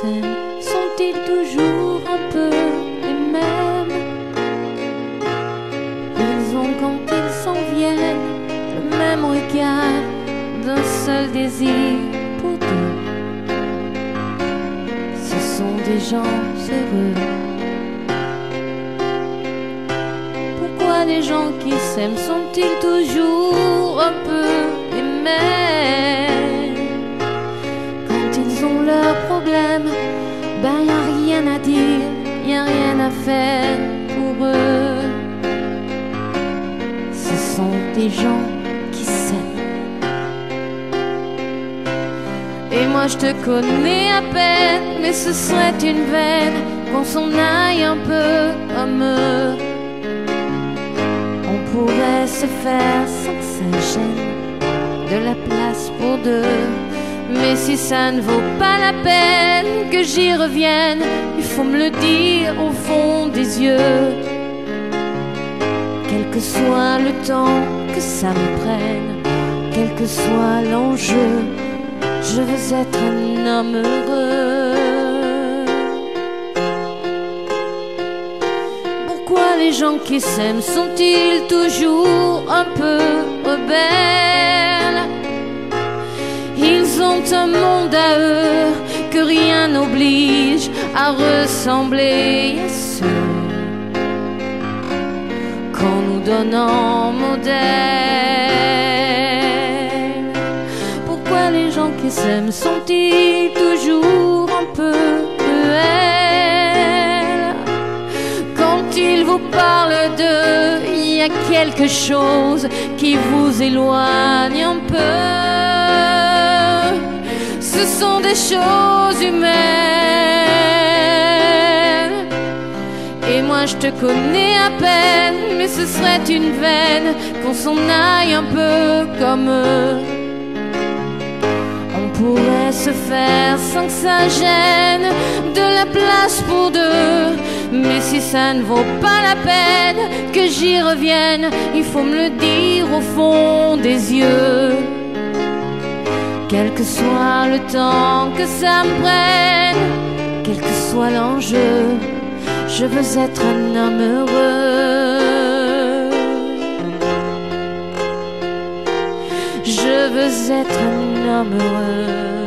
s'aiment sont-ils toujours un peu les mêmes? Ils ont quand ils s'en viennent le même regard d'un seul désir pour deux. Ce sont des gens heureux. Pourquoi les gens qui s'aiment sont-ils toujours un peu les mêmes? Quand ils ont leurs problèmes, ben y a rien à dire, y a rien à faire pour eux. Ce sont des gens qui s'aiment. Et moi je te connais à peine, mais ce serait une veine qu'on s'en aille un peu comme eux. On pourrait se faire sans que ça gêne, de la place pour deux. Mais si ça ne vaut pas la peine que j'y revienne, il faut me le dire au fond des yeux. Quel que soit le temps que ça me prenne, quel que soit l'enjeu, je veux être un homme heureux. Pourquoi les gens qui s'aiment sont-ils toujours un peu rebelles? Ils ont un monde à eux que rien n'oblige à ressembler à ceux qu'on nous donne en modèle. Pourquoi les gens qui s'aiment sont-ils toujours un peu cruels? Quand ils vous parlent d'eux, il y a quelque chose qui vous éloigne un peu. Ce sont des choses humaines. Et moi je te connais à peine, mais ce serait une veine qu'on s'en aille un peu comme eux. On pourrait se faire sans que ça gêne, de la place pour deux. Mais si ça ne vaut pas la peine que j'y revienne, il faut me le dire au fond des yeux. Quel que soit le temps que ça me prenne, quel que soit l'enjeu, je veux être un homme heureux. Je veux être un homme heureux.